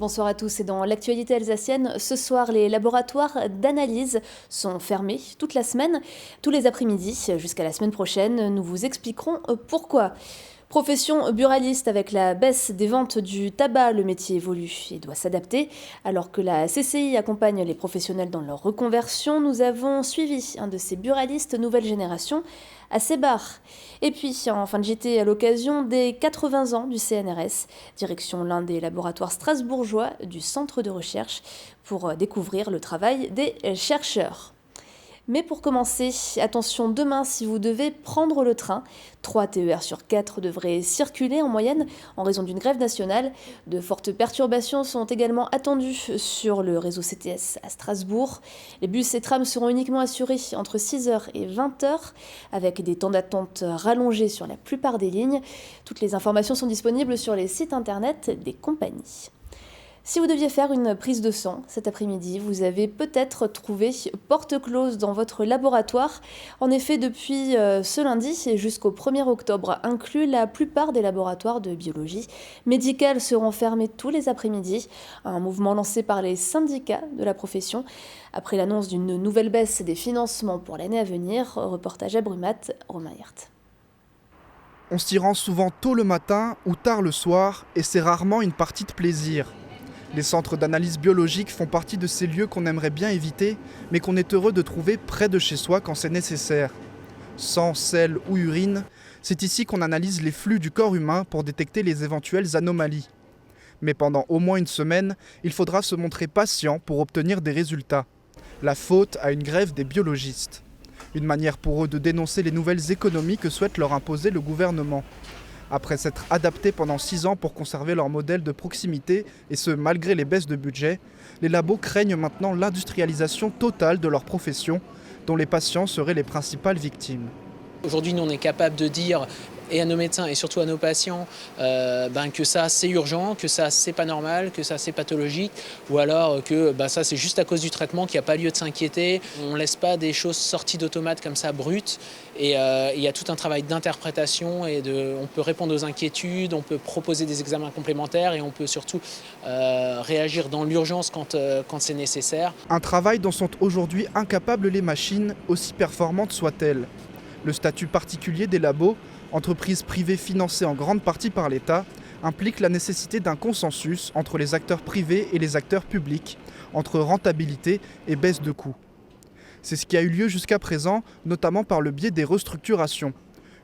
Bonsoir à tous et dans l'actualité alsacienne, ce soir les laboratoires d'analyse sont fermés toute la semaine, tous les après-midi jusqu'à la semaine prochaine. Nous vous expliquerons pourquoi. Profession buraliste, avec la baisse des ventes du tabac, le métier évolue et doit s'adapter. Alors que la CCI accompagne les professionnels dans leur reconversion, nous avons suivi un de ces buralistes nouvelle génération à Sébar. Et puis, en fin de JT, à l'occasion des 80 ans du CNRS, direction l'un des laboratoires strasbourgeois du centre de recherche pour découvrir le travail des chercheurs. Mais pour commencer, attention, demain, si vous devez prendre le train, 3 TER sur 4 devraient circuler en moyenne en raison d'une grève nationale. De fortes perturbations sont également attendues sur le réseau CTS à Strasbourg. Les bus et trams seront uniquement assurés entre 6h et 20h, avec des temps d'attente rallongés sur la plupart des lignes. Toutes les informations sont disponibles sur les sites internet des compagnies. Si vous deviez faire une prise de sang cet après-midi, vous avez peut-être trouvé porte close dans votre laboratoire. En effet, depuis ce lundi et jusqu'au 1er octobre inclus, la plupart des laboratoires de biologie médicale seront fermés tous les après-midi. Un mouvement lancé par les syndicats de la profession. Après l'annonce d'une nouvelle baisse des financements pour l'année à venir, reportage à Brumat, Romain Hirt. On s'y rend souvent tôt le matin ou tard le soir et c'est rarement une partie de plaisir. Les centres d'analyse biologique font partie de ces lieux qu'on aimerait bien éviter, mais qu'on est heureux de trouver près de chez soi quand c'est nécessaire. Sang, sel ou urine, c'est ici qu'on analyse les flux du corps humain pour détecter les éventuelles anomalies. Mais pendant au moins une semaine, il faudra se montrer patient pour obtenir des résultats. La faute à une grève des biologistes. Une manière pour eux de dénoncer les nouvelles économies que souhaite leur imposer le gouvernement. Après s'être adaptés pendant 6 ans pour conserver leur modèle de proximité, et ce malgré les baisses de budget, les labos craignent maintenant l'industrialisation totale de leur profession, dont les patients seraient les principales victimes. Aujourd'hui, nous, on est capable de dire, et à nos médecins et surtout à nos patients, que ça c'est urgent, que ça c'est pas normal, que ça c'est pathologique, ou alors que ça c'est juste à cause du traitement qu'il n'y a pas lieu de s'inquiéter. On ne laisse pas des choses sorties d'automate comme ça brutes, et il y a tout un travail d'interprétation, et on peut répondre aux inquiétudes, on peut proposer des examens complémentaires, et on peut surtout réagir dans l'urgence quand c'est nécessaire. Un travail dont sont aujourd'hui incapables les machines, aussi performantes soient-elles. Le statut particulier des labos, entreprises privées financées en grande partie par l'État, implique la nécessité d'un consensus entre les acteurs privés et les acteurs publics, entre rentabilité et baisse de coûts. C'est ce qui a eu lieu jusqu'à présent, notamment par le biais des restructurations.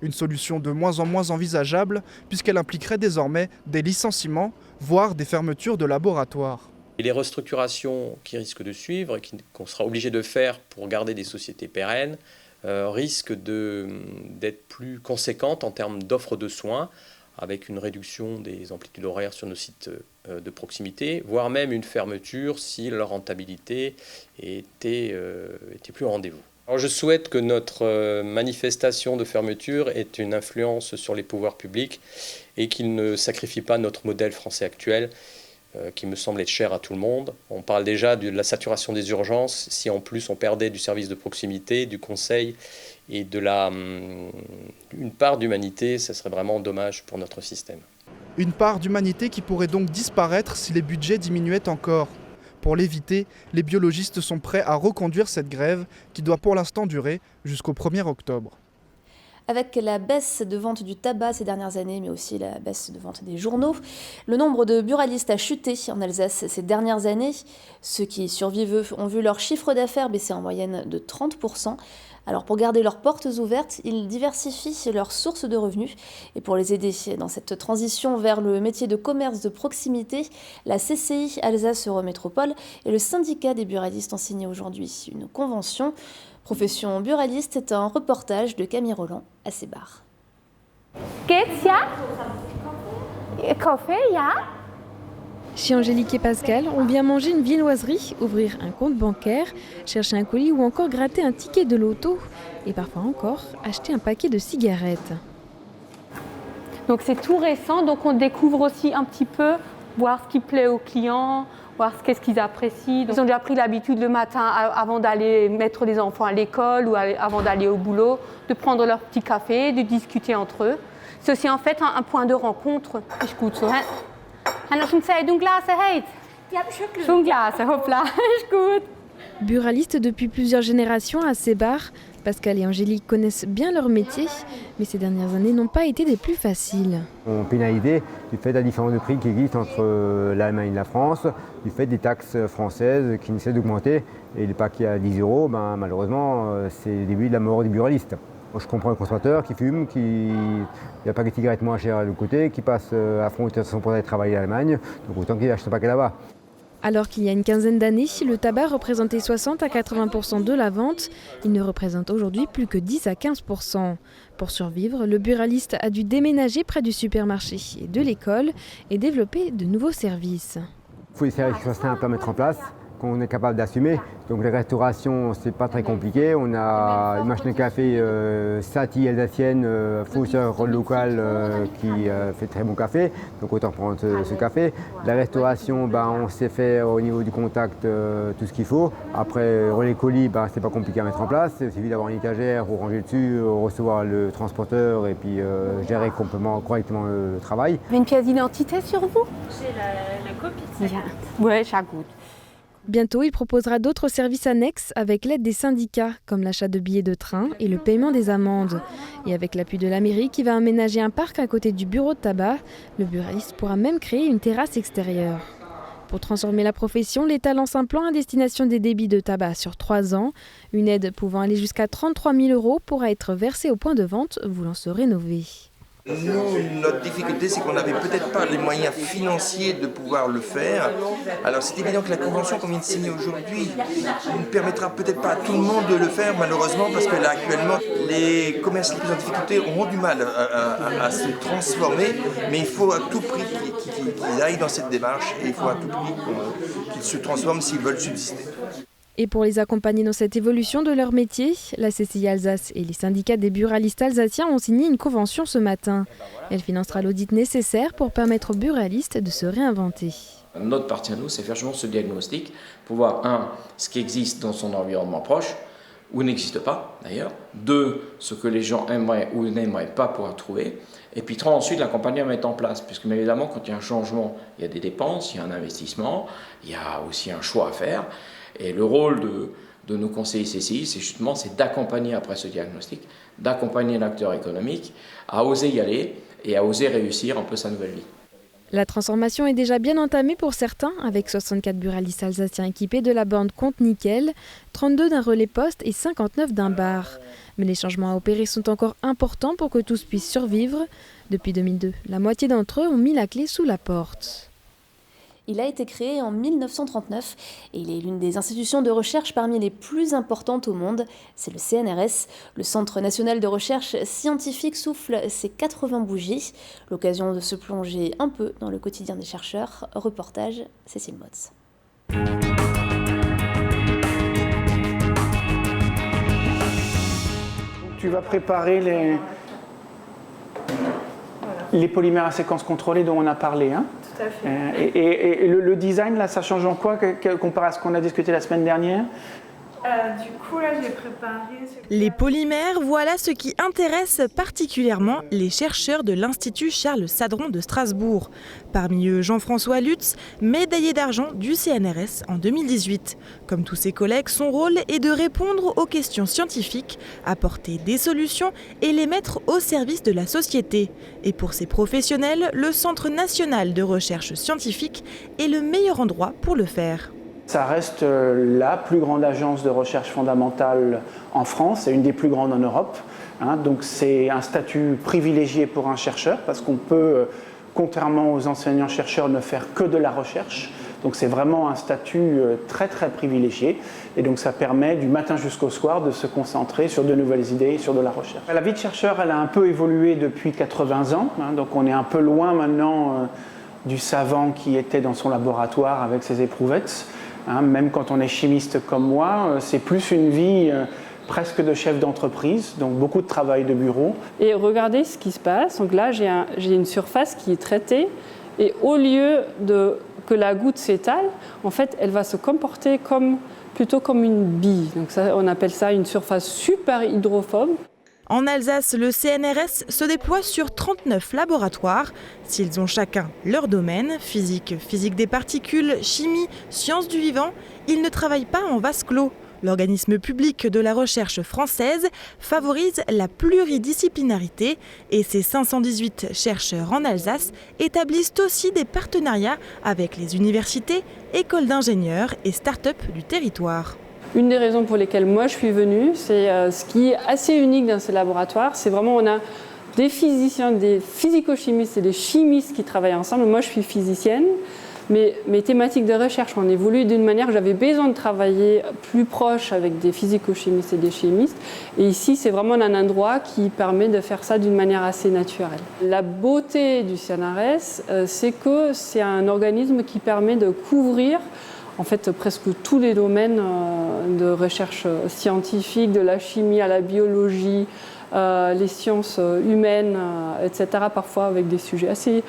Une solution de moins en moins envisageable, puisqu'elle impliquerait désormais des licenciements, voire des fermetures de laboratoires. Et les restructurations qui risquent de suivre, qu'on sera obligé de faire pour garder des sociétés pérennes, risque d'être plus conséquente en termes d'offres de soins, avec une réduction des amplitudes horaires sur nos sites de proximité, voire même une fermeture si leur rentabilité était plus au rendez-vous. Alors je souhaite que notre manifestation de fermeture ait une influence sur les pouvoirs publics et qu'il ne sacrifie pas notre modèle français actuel, qui me semble être cher à tout le monde. On parle déjà de la saturation des urgences. Si en plus on perdait du service de proximité, du conseil et une part d'humanité, ça serait vraiment dommage pour notre système. Une part d'humanité qui pourrait donc disparaître si les budgets diminuaient encore. Pour l'éviter, les biologistes sont prêts à reconduire cette grève qui doit pour l'instant durer jusqu'au 1er octobre. Avec la baisse de vente du tabac ces dernières années, mais aussi la baisse de vente des journaux, le nombre de buralistes a chuté en Alsace ces dernières années. Ceux qui survivent, eux, ont vu leur chiffre d'affaires baisser en moyenne de 30%. Alors pour garder leurs portes ouvertes, ils diversifient leurs sources de revenus. Et pour les aider dans cette transition vers le métier de commerce de proximité, la CCI Alsace Eurométropole et le syndicat des buralistes ont signé aujourd'hui une convention. Profession buraliste est un reportage de Camille Roland à Sébar. Geht's, ja? Kaffee, ja? Chez Angélique et Pascal, on vient manger une viennoiserie, ouvrir un compte bancaire, chercher un colis ou encore gratter un ticket de loto. Et parfois encore, acheter un paquet de cigarettes. Donc c'est tout récent, donc on découvre aussi un petit peu, voir ce qui plaît aux clients, voir qu'est-ce qu'ils apprécient. Ils ont déjà pris l'habitude le matin, avant d'aller mettre les enfants à l'école ou avant d'aller au boulot, de prendre leur petit café, de discuter entre eux. C'est aussi en fait un point de rencontre. Ich gut so. Han har sådan taget nogle glas heet. Schon klasse, hoppla, ist gut. Buralistes depuis plusieurs générations à ces bars, Pascal et Angélique connaissent bien leur métier, mais ces dernières années n'ont pas été des plus faciles. On pénalisait du fait de la différence de prix qui existe entre l'Allemagne et la France, du fait des taxes françaises qui ne cessent d'augmenter. Et le paquet à 10 €, malheureusement, c'est le début de la mort des buralistes. Moi, je comprends le consommateur qui fume, il n'y a pas de cigarettes moins chères à l'autre côté, qui passe à fond de son pour travailler en Allemagne, donc autant qu'il achète un paquet là-bas. Alors qu'il y a une quinzaine d'années, le tabac représentait 60 à 80% de la vente, il ne représente aujourd'hui plus que 10 à 15%. Pour survivre, le buraliste a dû déménager près du supermarché et de l'école et développer de nouveaux services. Il faut des services qui soient simples à mettre en place, qu'on est capable d'assumer. Donc les restaurations, c'est pas très compliqué. On a une machine à café Sati alsacienne, fournisseur local qui fait très bon café. Donc autant prendre ce café. La restauration, on sait faire au niveau du contact tout ce qu'il faut. Après, relais colis, c'est pas compliqué à mettre en place. Il suffit d'avoir une étagère pour ranger dessus, recevoir le transporteur et puis gérer correctement le travail. Vous avez une pièce d'identité sur vous? J'ai la copie. Ouais, c'est gut. Bientôt, il proposera d'autres services annexes avec l'aide des syndicats, comme l'achat de billets de train et le paiement des amendes. Et avec l'appui de la mairie qui va aménager un parc à côté du bureau de tabac, le buraliste pourra même créer une terrasse extérieure. Pour transformer la profession, l'État lance un plan à destination des débits de tabac sur 3 ans. Une aide pouvant aller jusqu'à 33 000 € pourra être versée au point de vente voulant se rénover. Nous, notre difficulté, c'est qu'on n'avait peut-être pas les moyens financiers de pouvoir le faire. Alors c'est évident que la convention qu'on vient de signer aujourd'hui ne permettra peut-être pas à tout le monde de le faire, malheureusement, parce que là, actuellement, les commerces les plus en difficulté auront du mal à se transformer, mais il faut à tout prix qu'ils aillent dans cette démarche et il faut à tout prix qu'ils se transforment s'ils veulent subsister. Et pour les accompagner dans cette évolution de leur métier, la CCI Alsace et les syndicats des buralistes alsaciens ont signé une convention ce matin. Elle financera l'audit nécessaire pour permettre aux buralistes de se réinventer. Notre partie à nous, c'est faire justement ce diagnostic pour voir, ce qui existe dans son environnement proche, ou n'existe pas d'ailleurs, 2, ce que les gens aimeraient ou n'aimeraient pas pouvoir trouver, et puis 3, ensuite l'accompagner à mettre en place, puisque évidemment quand il y a un changement, il y a des dépenses, il y a un investissement, il y a aussi un choix à faire. Et le rôle de nos conseillers CCI, c'est d'accompagner après ce diagnostic, d'accompagner l'acteur économique à oser y aller et à oser réussir un peu sa nouvelle vie. La transformation est déjà bien entamée pour certains, avec 64 buralistes alsaciens équipés de la borne Compte Nickel, 32 d'un relais poste et 59 d'un bar. Mais les changements à opérer sont encore importants pour que tous puissent survivre. Depuis 2002, la moitié d'entre eux ont mis la clé sous la porte. Il a été créé en 1939 et il est l'une des institutions de recherche parmi les plus importantes au monde. C'est le CNRS. Le Centre national de recherche scientifique souffle ses 80 bougies. L'occasion de se plonger un peu dans le quotidien des chercheurs. Reportage Cécile Motz. Tu vas préparer les polymères à séquence contrôlée dont on a parlé, hein? Tout à fait. Et le design, là, ça change en quoi comparé à ce qu'on a discuté la semaine dernière? Du coup, là, j'ai préparé... Les polymères, voilà ce qui intéresse particulièrement les chercheurs de l'Institut Charles Sadron de Strasbourg. Parmi eux, Jean-François Lutz, médaillé d'argent du CNRS en 2018. Comme tous ses collègues, son rôle est de répondre aux questions scientifiques, apporter des solutions et les mettre au service de la société. Et pour ces professionnels, le Centre national de recherche scientifique est le meilleur endroit pour le faire. Ça reste la plus grande agence de recherche fondamentale en France et une des plus grandes en Europe. Donc c'est un statut privilégié pour un chercheur parce qu'on peut, contrairement aux enseignants-chercheurs, ne faire que de la recherche. Donc c'est vraiment un statut très très privilégié et donc ça permet du matin jusqu'au soir de se concentrer sur de nouvelles idées et sur de la recherche. La vie de chercheur, elle a un peu évolué depuis 80 ans, donc on est un peu loin maintenant du savant qui était dans son laboratoire avec ses éprouvettes. Même quand on est chimiste comme moi, c'est plus une vie presque de chef d'entreprise, donc beaucoup de travail de bureau. Et regardez ce qui se passe. Donc là, j'ai une surface qui est traitée et au lieu que la goutte s'étale, en fait, elle va se comporter plutôt comme une bille. Donc ça, on appelle ça une surface super hydrophobe. En Alsace, le CNRS se déploie sur 39 laboratoires. S'ils ont chacun leur domaine, physique des particules, chimie, sciences du vivant, ils ne travaillent pas en vase clos. L'organisme public de la recherche française favorise la pluridisciplinarité et ses 518 chercheurs en Alsace établissent aussi des partenariats avec les universités, écoles d'ingénieurs et start-up du territoire. Une des raisons pour lesquelles moi je suis venue, c'est ce qui est assez unique dans ces laboratoires, c'est vraiment on a des physiciens, des physico-chimistes et des chimistes qui travaillent ensemble. Moi je suis physicienne. Mais mes thématiques de recherche ont évolué d'une manière où j'avais besoin de travailler plus proche avec des physico-chimistes et des chimistes. Et ici, c'est vraiment un endroit qui permet de faire ça d'une manière assez naturelle. La beauté du CNRS, c'est que c'est un organisme qui permet de couvrir en fait presque tous les domaines de recherche scientifique, de la chimie à la biologie, les sciences humaines, etc., parfois avec des sujets assez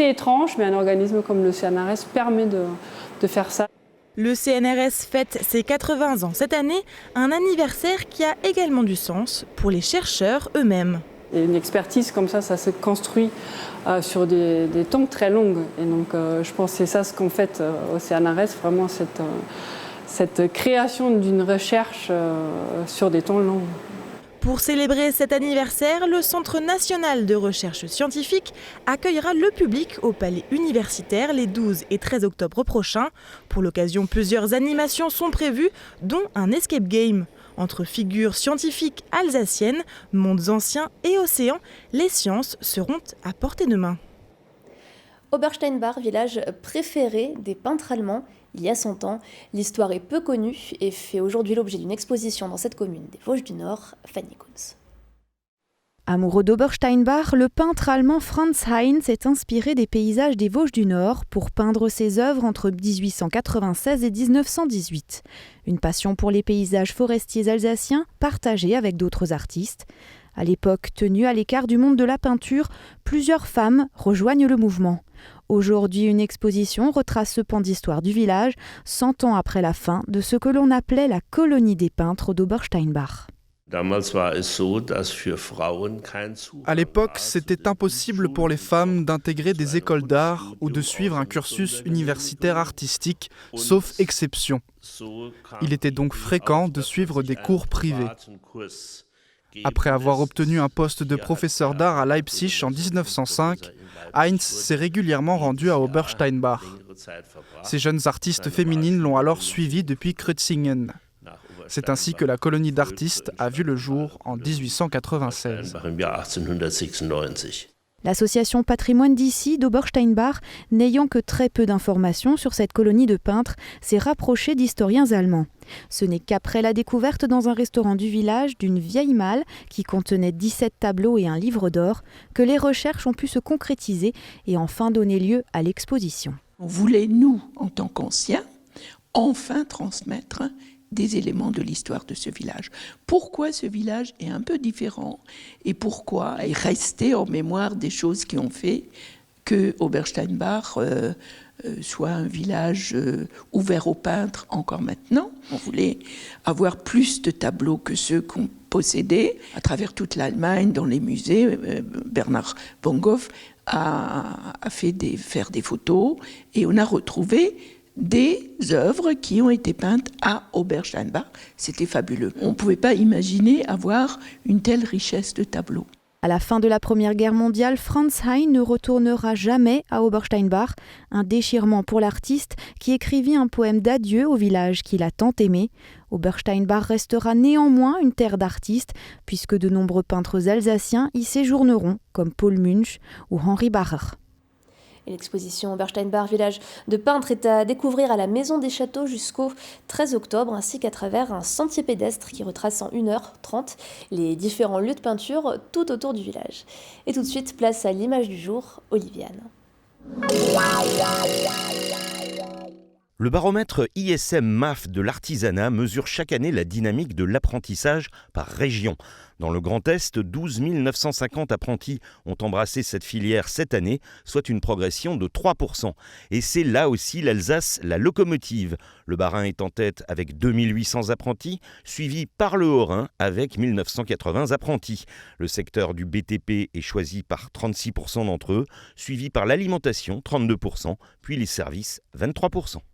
étranges, mais un organisme comme le CNRS permet de faire ça. Le CNRS fête ses 80 ans cette année, un anniversaire qui a également du sens pour les chercheurs eux-mêmes. Et une expertise comme ça se construit sur des temps très longs. Et donc je pense que c'est ça ce qu'on fait au CNRS, vraiment cette création d'une recherche sur des temps longs. Pour célébrer cet anniversaire, le Centre national de recherche scientifique accueillera le public au palais universitaire les 12 et 13 octobre prochains. Pour l'occasion, plusieurs animations sont prévues, dont un escape game. Entre figures scientifiques alsaciennes, mondes anciens et océans, les sciences seront à portée de main. Obersteinbach, village préféré des peintres allemands, il y a 100 ans. L'histoire est peu connue et fait aujourd'hui l'objet d'une exposition dans cette commune des Vosges du Nord. Fanny Kunz. Amoureux d'Obersteinbach, le peintre allemand Franz Heinz s'est inspiré des paysages des Vosges du Nord pour peindre ses œuvres entre 1896 et 1918. Une passion pour les paysages forestiers alsaciens partagée avec d'autres artistes. À l'époque tenue à l'écart du monde de la peinture, plusieurs femmes rejoignent le mouvement. Aujourd'hui, une exposition retrace ce pan d'histoire du village, 100 ans après la fin de ce que l'on appelait la colonie des peintres d'Obersteinbach. À l'époque, c'était impossible pour les femmes d'intégrer des écoles d'art ou de suivre un cursus universitaire artistique, sauf exception. Il était donc fréquent de suivre des cours privés. Après avoir obtenu un poste de professeur d'art à Leipzig en 1905, Heinz s'est régulièrement rendu à Obersteinbach. Ces jeunes artistes féminines l'ont alors suivi depuis Kreutzingen. C'est ainsi que la colonie d'artistes a vu le jour en 1896. L'association Patrimoine d'ici d'Obersteinbach, n'ayant que très peu d'informations sur cette colonie de peintres, s'est rapprochée d'historiens allemands. Ce n'est qu'après la découverte dans un restaurant du village d'une vieille malle qui contenait 17 tableaux et un livre d'or que les recherches ont pu se concrétiser et enfin donner lieu à l'exposition. On voulait, nous, en tant qu'anciens, enfin transmettre des éléments de l'histoire de ce village. Pourquoi ce village est un peu différent et pourquoi est resté en mémoire des choses qui ont fait que Obersteinbach soit un village ouvert aux peintres encore maintenant. On voulait avoir plus de tableaux que ceux qu'on possédait à travers toute l'Allemagne, dans les musées. Bernard von Gogh a fait faire des photos et on a retrouvé des œuvres qui ont été peintes à Obersteinbach. C'était fabuleux. On ne pouvait pas imaginer avoir une telle richesse de tableaux. À la fin de la Première Guerre mondiale, Franz Heinz ne retournera jamais à Obersteinbach, un déchirement pour l'artiste qui écrivit un poème d'adieu au village qu'il a tant aimé. Obersteinbach restera néanmoins une terre d'artistes, puisque de nombreux peintres alsaciens y séjourneront, comme Paul Munch ou Henri Bacher. Et l'exposition Obersteinbach, village de peintres, est à découvrir à la Maison des Châteaux jusqu'au 13 octobre, ainsi qu'à travers un sentier pédestre qui retrace en 1h30 les différents lieux de peinture tout autour du village. Et tout de suite, place à l'image du jour, Oliviane. Le baromètre ISM MAF de l'artisanat mesure chaque année la dynamique de l'apprentissage par région. Dans le Grand Est, 12 950 apprentis ont embrassé cette filière cette année, soit une progression de 3%. Et c'est là aussi l'Alsace, la locomotive. Le Bas-Rhin est en tête avec 2800 apprentis, suivi par le Haut-Rhin avec 1980 apprentis. Le secteur du BTP est choisi par 36% d'entre eux, suivi par l'alimentation, 32%, puis les services, 23%.